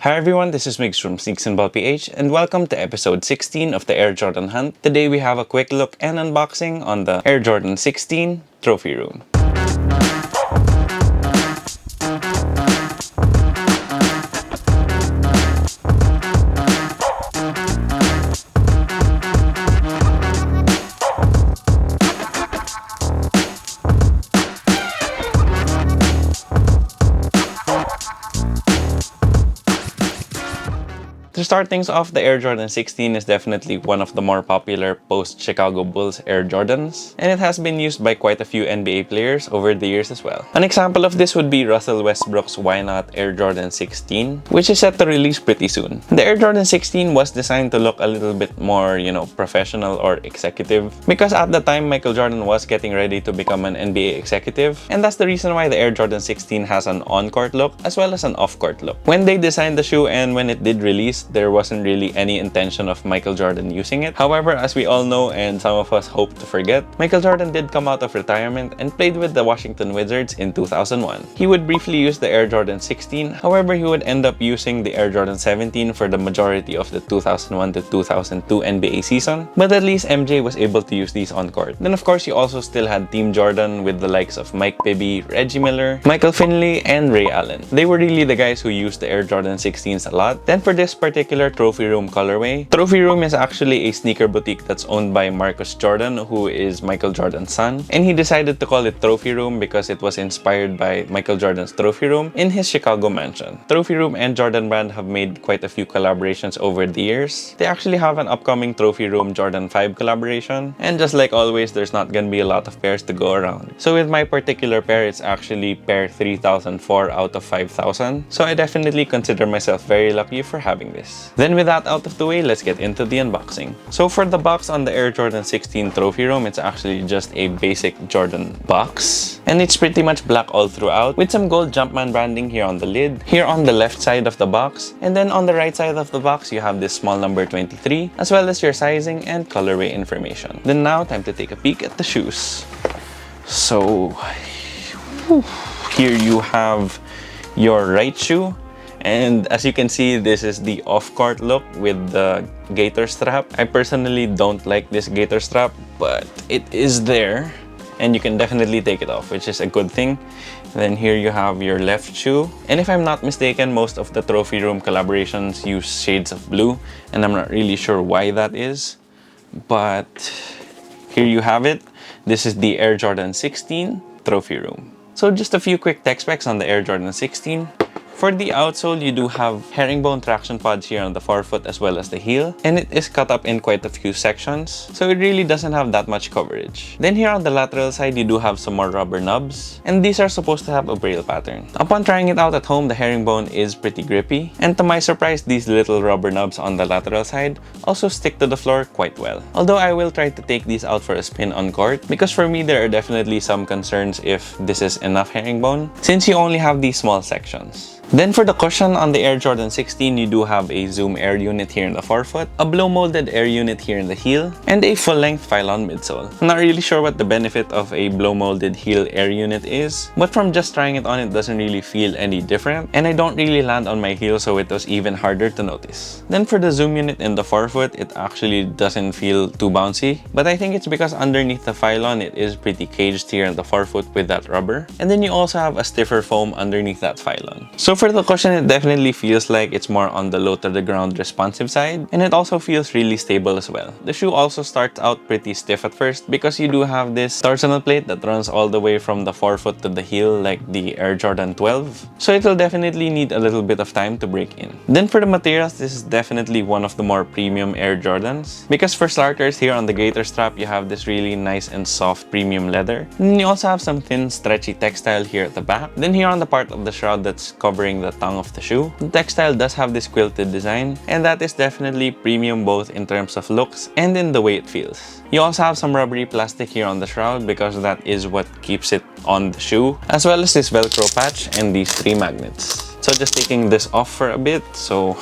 Hi everyone, this is Migs from Sneaks and Ball PH, and welcome to episode 16 of the Air Jordan Hunt. Today we have a quick look and unboxing on the Air Jordan 16 Trophy Room. To start things off, the Air Jordan 16 is definitely one of the more popular post-Chicago Bulls Air Jordans, and it has been used by quite a few NBA players over the years as well. An example of this would be Russell Westbrook's Why Not Air Jordan 16, which is set to release pretty soon. The Air Jordan 16 was designed to look a little bit more, professional or executive, because at the time Michael Jordan was getting ready to become an NBA executive, and that's the reason why the Air Jordan 16 has an on-court look as well as an off-court look. When they designed the shoe and when it did release, there wasn't really any intention of Michael Jordan using it. However, as we all know and some of us hope to forget, Michael Jordan did come out of retirement and played with the Washington Wizards in 2001. He would briefly use the Air Jordan 16, however he would end up using the Air Jordan 17 for the majority of the 2001 to 2002 NBA season, but at least MJ was able to use these on court. Then of course you also still had Team Jordan with the likes of Mike Bibby, Reggie Miller, Michael Finley, and Ray Allen. They were really the guys who used the Air Jordan 16s a lot. Then for this particular Trophy Room colorway, Trophy Room is actually a sneaker boutique that's owned by Marcus Jordan, who is Michael Jordan's son, and he decided to call it Trophy Room because it was inspired by Michael Jordan's Trophy Room in his Chicago mansion. Trophy Room and Jordan Brand have made quite a few collaborations over the years. They actually have an upcoming Trophy Room Jordan 5 collaboration, and just like always, there's not gonna be a lot of pairs to go around. So with my particular pair, it's actually pair 3004 out of 5000, so I definitely consider myself very lucky for having this. Then with that out of the way, let's get into the unboxing. So for the box on the Air Jordan 16 Trophy Room, it's actually just a basic Jordan box, and it's pretty much black all throughout with some gold Jumpman branding here on the lid, here on the left side of the box, and then on the right side of the box you have this small number 23 as well as your sizing and colorway information. Then now time to take a peek at the shoes. So here you have your right shoe. And as you can see, this is the off-court look with the gator strap. I personally don't like this gator strap, but it is there and you can definitely take it off, which is a good thing. Then here you have your left shoe. And if I'm not mistaken, most of the Trophy Room collaborations use shades of blue, and I'm not really sure why that is. But here you have it. This is the Air Jordan 16 Trophy Room. So just a few quick tech specs on the Air Jordan 16. For the outsole, you do have herringbone traction pods here on the forefoot as well as the heel, and it is cut up in quite a few sections, so it really doesn't have that much coverage. Then here on the lateral side, you do have some more rubber nubs, and these are supposed to have a braille pattern. Upon trying it out at home, the herringbone is pretty grippy, and to my surprise, these little rubber nubs on the lateral side also stick to the floor quite well. Although I will try to take these out for a spin on court, because for me there are definitely some concerns if this is enough herringbone, since you only have these small sections. Then for the cushion on the Air Jordan 16, you do have a Zoom Air unit here in the forefoot, a blow-molded air unit here in the heel, and a full-length Phylon midsole. I'm not really sure what the benefit of a blow-molded heel air unit is, but from just trying it on, it doesn't really feel any different, and I don't really land on my heel, so it was even harder to notice. Then for the Zoom unit in the forefoot, it actually doesn't feel too bouncy, but I think it's because underneath the Phylon, it is pretty caged here in the forefoot with that rubber, and then you also have a stiffer foam underneath that Phylon. So for the cushion, it definitely feels like it's more on the low to the ground responsive side, and it also feels really stable as well. The shoe also starts out pretty stiff at first because you do have this torsional plate that runs all the way from the forefoot to the heel like the Air Jordan 12, so it will definitely need a little bit of time to break in. Then for the materials, this is definitely one of the more premium Air Jordans, because for starters, here on the gator strap you have this really nice and soft premium leather, and then you also have some thin stretchy textile here at the back. Then here on the part of the shroud that's covering the tongue of the shoe, the textile does have this quilted design, and that is definitely premium both in terms of looks and in the way it feels. You also have some rubbery plastic here on the shroud because that is what keeps it on the shoe, as well as this Velcro patch and these 3 magnets. So just taking this off for a bit, so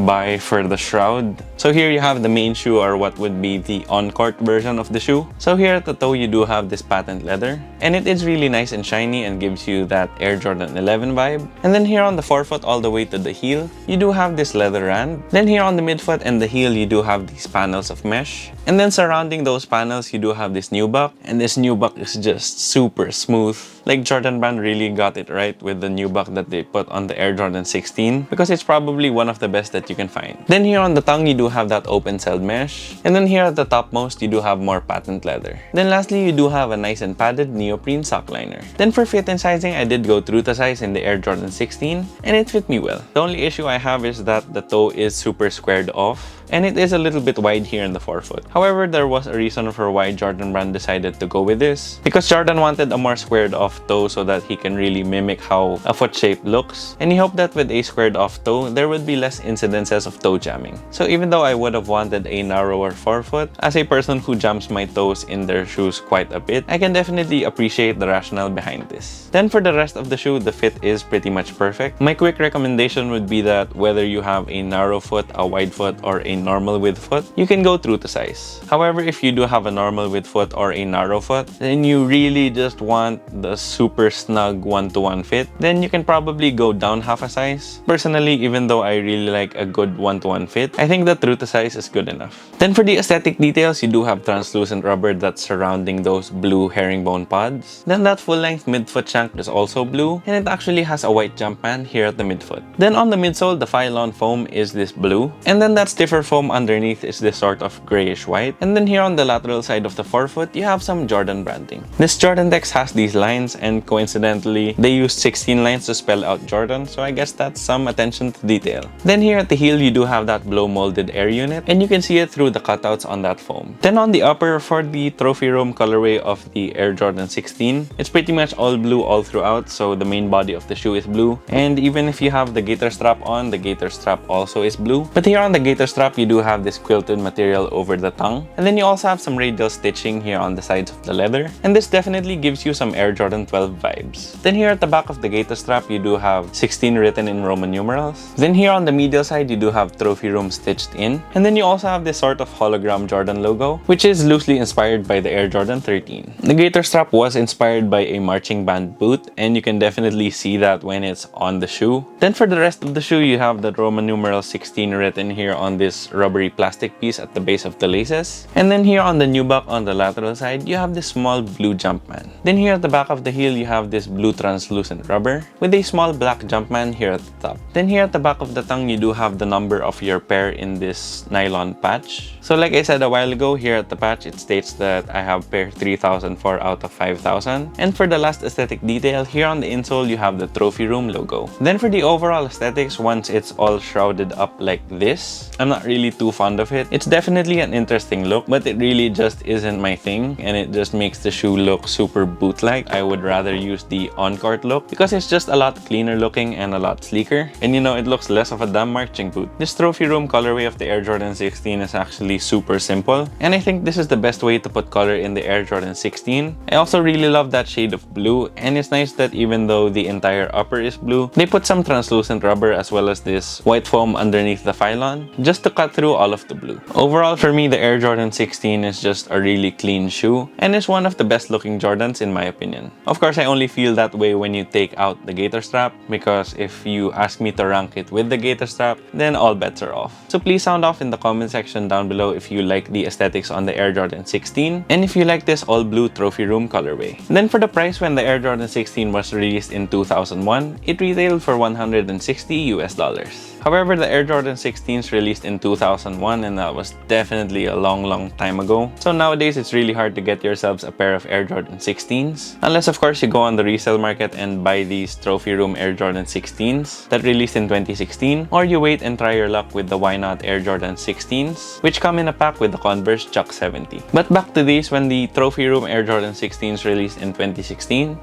buy for the shroud. So here you have the main shoe, or what would be the on-court version of the shoe. So here at the toe you do have this patent leather, and it is really nice and shiny and gives you that Air Jordan 11 vibe. And then here on the forefoot all the way to the heel, you do have this leather rand. Then here on the midfoot and the heel, you do have these panels of mesh. And then surrounding those panels, you do have this nubuck, and this nubuck is just super smooth. Like, Jordan Brand really got it right with the nubuck that they put on the Air Jordan 16, because it's probably one of the best that you can find. Then here on the tongue, you do have that open-celled mesh. And then here at the topmost, you do have more patent leather. Then lastly, you do have a nice and padded neoprene sock liner. Then for fit and sizing, I did go true to size in the Air Jordan 16, and it fit me well. The only issue I have is that the toe is super squared off, and it is a little bit wide here in the forefoot. However, there was a reason for why Jordan Brand decided to go with this, because Jordan wanted a more squared off toe so that he can really mimic how a foot shape looks, and he hoped that with a squared off toe, there would be less incidences of toe jamming. So even though I would have wanted a narrower forefoot, as a person who jams my toes in their shoes quite a bit, I can definitely appreciate the rationale behind this. Then for the rest of the shoe, the fit is pretty much perfect. My quick recommendation would be that whether you have a narrow foot, a wide foot, or a normal width foot, you can go true to size. However, if you do have a normal width foot or a narrow foot, then you really just want the super snug 1-to-1 fit, then you can probably go down half a size. Personally, even though I really like a good 1-to-1 fit, I think that true to size is good enough. Then for the aesthetic details, you do have translucent rubber that's surrounding those blue herringbone pods. Then that full-length midfoot shank is also blue, and it actually has a white jump band here at the midfoot. Then on the midsole, the Phylon foam is this blue, and then that stiffer foam underneath is this sort of grayish white. And then here on the lateral side of the forefoot, you have some Jordan branding. This Jordan Text has these lines, and coincidentally, they used 16 lines to spell out Jordan, so I guess that's some attention to detail. Then here at the heel, you do have that blow molded air unit, and you can see it through the cutouts on that foam. Then on the upper, for the trophy room colorway of the Air Jordan 16, it's pretty much all blue all throughout, so the main body of the shoe is blue. And even if you have the gaiter strap on, the gaiter strap also is blue. But here on the gaiter strap, you do have this quilted material over the tongue, and then you also have some radial stitching here on the sides of the leather, and this definitely gives you some Air Jordan 12 vibes. Then here at the back of the gaiter strap, you do have 16 written in Roman numerals. Then here on the medial side, you do have trophy room stitched in, and then you also have this sort of hologram Jordan logo, which is loosely inspired by the Air Jordan 13. The gaiter strap was inspired by a marching band boot, and you can definitely see that when it's on the shoe. Then for the rest of the shoe, you have the Roman numeral 16 written here on this rubbery plastic piece at the base of the laces. And then here on the nubuck on the lateral side, you have this small blue Jumpman. Then here at the back of the heel, you have this blue translucent rubber with a small black Jumpman here at the top. Then here at the back of the tongue, you do have the number of your pair in this nylon patch. So like I said a while ago, here at the patch, it states that I have pair 3004 out of 5000. And for the last aesthetic detail, here on the insole, you have the trophy room logo. Then for the overall aesthetics, once it's all shrouded up like this, I'm not really too fond of it. It's definitely an interesting look, but it really just isn't my thing, and it just makes the shoe look super boot-like. I would rather use the on-court look because it's just a lot cleaner looking and a lot sleeker, and you know, it looks less of a damn marching boot. This trophy room colorway of the Air Jordan 16 is actually super simple, and I think this is the best way to put color in the Air Jordan 16. I also really love that shade of blue, and it's nice that even though the entire upper is blue, they put some translucent rubber as well as this white foam underneath the Phylon just to cut through all of the blue. Overall, for me, the Air Jordan 16 is just a really clean shoe, and is one of the best looking Jordans in my opinion. Of course, I only feel that way when you take out the gaiter strap, because if you ask me to rank it with the gaiter strap, then all bets are off. So please sound off in the comment section down below if you like the aesthetics on the Air Jordan 16, and if you like this all blue trophy room colorway. Then for the price, when the Air Jordan 16 was released in 2001, it retailed for $160. However, the Air Jordan 16s released in 2001, and that was definitely a long time ago. So nowadays, it's really hard to get yourselves a pair of Air Jordan 16s. Unless, of course, you go on the resale market and buy these trophy room Air Jordan 16s that released in 2016. Or you wait and try your luck with the Why Not Air Jordan 16s, which come in a pack with the Converse Chuck 70. But back to these, when the trophy room Air Jordan 16s released in 2016,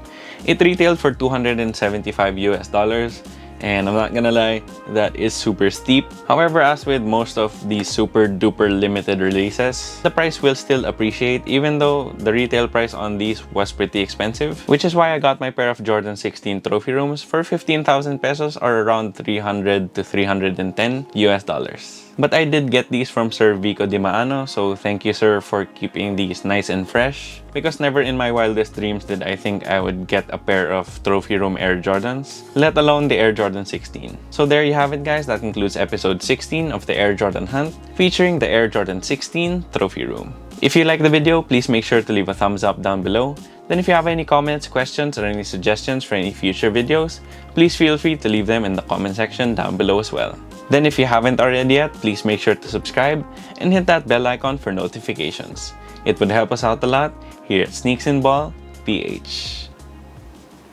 it retailed for $275. And I'm not gonna lie, that is super steep. However, as with most of these super duper limited releases, the price will still appreciate even though the retail price on these was pretty expensive, which is why I got my pair of Jordan 16 trophy rooms for 15,000 pesos or around 300 to 310 US dollars. But I did get these from Sir Vico Di Maano, so thank you, sir, for keeping these nice and fresh. Because never in my wildest dreams did I think I would get a pair of trophy room Air Jordans, let alone the Air Jordan 16. So there you have it, guys. That concludes episode 16 of the Air Jordan Hunt, featuring the Air Jordan 16 trophy room. If you like the video, please make sure to leave a thumbs up down below. Then if you have any comments, questions, or any suggestions for any future videos, please feel free to leave them in the comment section down below as well. Then if you haven't already yet, please make sure to subscribe and hit that bell icon for notifications. It would help us out a lot here at Sneaks and Ball PH.